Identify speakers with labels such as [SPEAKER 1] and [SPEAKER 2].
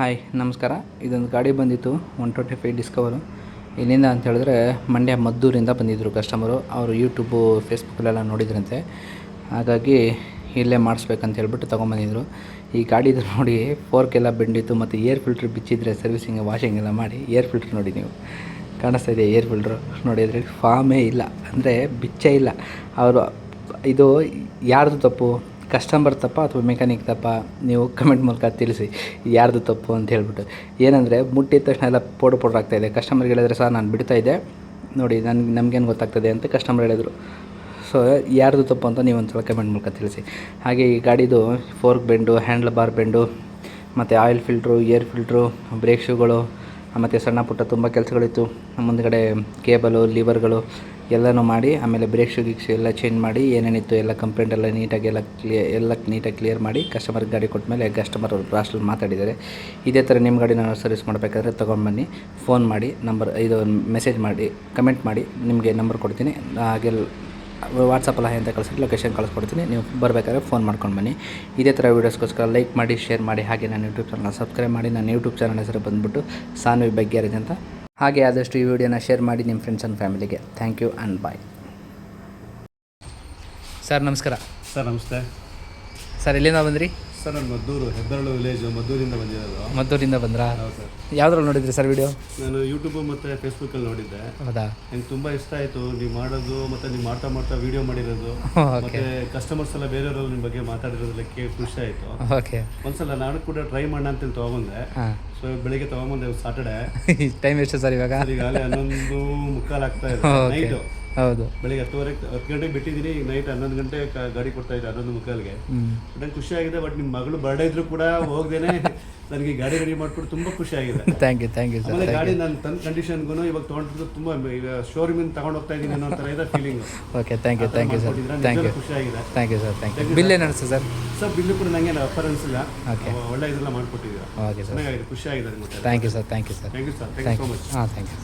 [SPEAKER 1] Hi ನಮಸ್ಕಾರ. ಇದೊಂದು ಗಾಡಿ ಬಂದಿತ್ತು 125 ಡಿಸ್ಕವರು. ಇಲ್ಲಿಂದ ಅಂತ ಹೇಳಿದ್ರೆ ಮಂಡ್ಯ ಮದ್ದೂರಿಂದ ಬಂದಿದ್ದರು ಕಸ್ಟಮರು. ಅವರು ಯೂಟ್ಯೂಬು ಫೇಸ್ಬುಕ್ಕಲ್ಲೆಲ್ಲ ನೋಡಿದ್ರಂತೆ, ಹಾಗಾಗಿ ಇಲ್ಲೇ ಮಾಡಿಸ್ಬೇಕಂತ ಹೇಳ್ಬಿಟ್ಟು ತೊಗೊಂಬಂದಿದ್ರು. ಈ ಗಾಡಿದು ನೋಡಿ ಫೋರ್ಕೆಲ್ಲ ಬೆಂಡಿತ್ತು ಮತ್ತು ಏರ್ ಫಿಲ್ಟ್ರ್ ಬಿಚ್ಚಿದ್ರೆ ಸರ್ವಿಸಿಂಗ್ ವಾಷಿಂಗ್ ಎಲ್ಲ ಮಾಡಿ. ಏರ್ ಫಿಲ್ಟ್ರ್ ನೋಡಿ, ನೀವು ಕಾಣಿಸ್ತಾ ಇದೆ ಏರ್ ಫಿಲ್ಟ್ರು ನೋಡಿದರೆ ಫಾರ್ಮೇ ಇಲ್ಲ, ಅಂದರೆ ಬಿಚ್ಚೇ ಇಲ್ಲ. ಅವರು ಇದು ಯಾರ್ದು ತಪ್ಪು, ಕಸ್ಟಮರ್ ತಪ್ಪ ಅಥವಾ ಮೆಕ್ಯಾನಿಕ್ ತಪ್ಪ? ನೀವು ಕಮೆಂಟ್ ಮೂಲಕ ತಿಳಿಸಿ ಯಾರ್ದು ತಪ್ಪು ಅಂತ ಹೇಳ್ಬಿಟ್ಟು. ಏನಂದರೆ ಮುಟ್ಟಿದ ತಕ್ಷಣ ಎಲ್ಲ ಪೌಡ್ರ್ ಆಗ್ತಾಯಿದೆ. ಕಸ್ಟಮರ್ಗೆ ಹೇಳಿದ್ರೆ ಸರ್ ನಾನು ಬಿಡ್ತಾಯಿದ್ದೆ ನೋಡಿ, ನಮಗೇನು ಗೊತ್ತಾಗ್ತದೆ ಅಂತ ಕಸ್ಟಮರ್ ಹೇಳಿದರು. ಸೊ ಯಾರ್ದು ತಪ್ಪು ಅಂತ ನೀವು ಒಂದು ಸಲ ಕಮೆಂಟ್ ಮೂಲಕ ತಿಳಿಸಿ. ಹಾಗೆ ಈ ಗಾಡಿದು fork bend, handle bar bend ಮತ್ತು oil filter, air filter, brake ಶೂಗಳು ಮತ್ತು ಸಣ್ಣ ಪುಟ್ಟ ತುಂಬ ಕೆಲಸಗಳಿತ್ತು. ಮುಂದುಗಡೆ ಕೇಬಲು, ಲಿವರ್ಗಳು ಎಲ್ಲನೂ ಮಾಡಿ, ಆಮೇಲೆ ಬ್ರೇಕ್ ಶೂ ಎಲ್ಲ ಚೇಂಜ್ ಮಾಡಿ, ಏನೇನಿತ್ತು ಎಲ್ಲ ಕಂಪ್ಲೇಂಟ್ ಎಲ್ಲ ನೀಟಾಗಿ ಎಲ್ಲ ನೀಟಾಗಿ ಕ್ಲಿಯರ್ ಮಾಡಿ ಕಸ್ಟಮರ್ಗೆ ಗಾಡಿ ಕೊಟ್ಟ ಮೇಲೆ ಕಸ್ಟಮರ್ ಲಾಸ್ಟಲ್ಲಿ ಮಾತಾಡಿದ್ದಾರೆ. ಇದೇ ಥರ ನಿಮ್ಮ ಗಾಡಿನ ಸರ್ವಿಸ್ ಮಾಡಬೇಕಾದ್ರೆ ತೊಗೊಂಡ್ಬನ್ನಿ, ಫೋನ್ ಮಾಡಿ, ಇದು ಮೆಸೇಜ್ ಮಾಡಿ, ಕಮೆಂಟ್ ಮಾಡಿ, ನಿಮಗೆ ನಂಬರ್ ಕೊಡ್ತೀನಿ. ಹಾಗೆ ವಾಟ್ಸಪ್ಪಲ್ಲಿ ಅಂತ ಕಳಿಸಿಟ್ಟು ಲೊಕೇಶನ್ ಕಳಿಸ್ಕೊಡ್ತೀನಿ. ನೀವು ಬರಬೇಕಾದ್ರೆ ಫೋನ್ ಮಾಡ್ಕೊಂಡು ಬನ್ನಿ. ಇದೇ ಥರ ವೀಡಿಯೋಸ್ಗೋಸ್ಕರ ಲೈಕ್ ಮಾಡಿ, ಶೇರ್ ಮಾಡಿ, ಹಾಗೆ ನನ್ನ ಯೂಟ್ಯೂಬ್ ಚಾನಲ್ನ ಸಬ್ಸ್ಕ್ರೈಬ್ ಮಾಡಿ. ನನ್ನ ಯೂಟ್ಯೂಬ್ ಚಾನಲ್ ಹೆಸರು ಬಂದುಬಿಟ್ಟು ಸಾನ್ವಿ ಬೈಕ್ ಗ್ಯಾರೇಜ್ ಅಂತ. ಹಾಗೆ ಆದಷ್ಟು ಈ ವಿಡಿಯೋನ ಶೇರ್ ಮಾಡಿ ನಿಮ್ಮ ಫ್ರೆಂಡ್ಸ್ ಆ್ಯಂಡ್ ಫ್ಯಾಮಿಲಿಗೆ. Thank you and bye. Sir ನಮಸ್ಕಾರ.
[SPEAKER 2] ಸರ್ ನಮಸ್ತೆ.
[SPEAKER 1] ಸರ್ ಎಲ್ಲಿಂದ ಬಂದ್ರಿ?
[SPEAKER 2] ಸರ್ ನಾನು ಮದ್ದೂರು, ಹೆಬ್ಬರಳು ವಿಲೇಜು, ಮದ್ದೂರಿಂದ ಬಂದಿರೋದು.
[SPEAKER 1] ಮದ್ದೂರಿಂದ ಬಂದ್ರಾ?
[SPEAKER 2] ಹೌದು ಸರ್.
[SPEAKER 1] ಯಾವುದ್ರಲ್ಲಿ ನೋಡಿದ್ರಿ ಸರ್ ವಿಡಿಯೋ?
[SPEAKER 2] ನಾನು ಯೂಟ್ಯೂಬು ಮತ್ತು ಫೇಸ್ಬುಕ್ಕಲ್ಲಿ ನೋಡಿದ್ದೆ.
[SPEAKER 1] ಹೌದಾ?
[SPEAKER 2] ನನಗೆ ತುಂಬ ಇಷ್ಟ ಆಯಿತು ನೀವು ಮಾಡೋದು, ಮತ್ತು ನೀವು ಮಾಡ್ತಾ ವೀಡಿಯೋ ಮಾಡಿರೋದು, ಮತ್ತು ಕಸ್ಟಮರ್ಸ್ ಎಲ್ಲ ಬೇರೆಯವರು ನಿಮ್ಮ ಬಗ್ಗೆ ಮಾತಾಡಿರೋದಕ್ಕೆ ಕೇಳಿ ಖುಷಿ ಆಯಿತು.
[SPEAKER 1] ಓಕೆ.
[SPEAKER 2] ಒಂದ್ಸಲ ನಾನು ಕೂಡ ಟ್ರೈ ಮಾಡೋಣ ಅಂತೇಳಿ ತೊಗೊಂಬಂದೆ. ಸೊ ಬೆಳಿಗ್ಗೆ ತೊಗೊಂಬಂದೆ, ಸಾಟರ್ಡೆ.
[SPEAKER 1] ಟೈಮ್ ಎಷ್ಟು ಸರ್ ಇವಾಗ?
[SPEAKER 2] ಈಗಾಗಲೇ 11:45 ಆಗ್ತಾ ಇದೆ ನೈಟು.
[SPEAKER 1] ಹೌದು,
[SPEAKER 2] ಬೆಳಿಗ್ಗೆ 10 ಗಂಟೆಗೆ ಬಿಟ್ಟಿದ್ದೀನಿ. ಈಗ ನೈಟ್ 11 ಗಂಟೆ ಗಾಡಿ ಕೊಡ್ತಾ ಇದ್ದೆ, 11:45ಗೆ. ನಂಗೆ ಖುಷಿ ಆಗಿದೆ. ಬಟ್ ನಿಮ್ಮ ಮಗಳು ಬರ್ಡೇ ಇದ್ರು ಕೂಡ ಹೋಗ್ದೇನೆ ನನಗೆ ಗಾಡಿ ರೆಡಿ ಮಾಡಿಕೊಟ್ಟು ತುಂಬ ಖುಷಿ ಆಗಿದೆ.
[SPEAKER 1] Thank you sir.
[SPEAKER 2] ಆಮೇಲೆ ಗಾಡಿ ನಾನು ತನ್ನ ಕಂಡೀಷನ್ಗೂ ಇವಾಗ ತೊಗೊಂಡಿದ್ದು ತುಂಬ ಶೋರೂಮಿಂದ ತಗೊಂಡು ಹೋಗ್ತಾ ಇದ್ದೀನಿ ಅನ್ನೋ ಥರ ಇದೆ feeling.
[SPEAKER 1] Okay, thank you sir. Thank you,
[SPEAKER 2] ಖುಷಿ ಆಗಿದೆ.
[SPEAKER 1] Thank you sir. ಬಿಲ್ ಏನು ಅನಿಸ್ತು ಸರ್?
[SPEAKER 2] ಸರ್ ಬಿಲ್ಲು ಕೂಡ ನನಗೆ ಅಫರ್ ಅನಿಸಿಲ್ಲ.
[SPEAKER 1] ಓಕೆ,
[SPEAKER 2] ಒಳ್ಳೆ ಇದೆಲ್ಲ ಮಾಡಿಕೊಟ್ಟಿದ್ದೀರಾ.
[SPEAKER 1] ಓಕೆ ಸರ್,
[SPEAKER 2] ಚೆನ್ನಾಗಿದೆ, ಖುಷಿ ಆಗಿದೆ.
[SPEAKER 1] Thank you sir. Thank you sir.
[SPEAKER 2] Thank you sir. Thank you so much.
[SPEAKER 1] Thank you.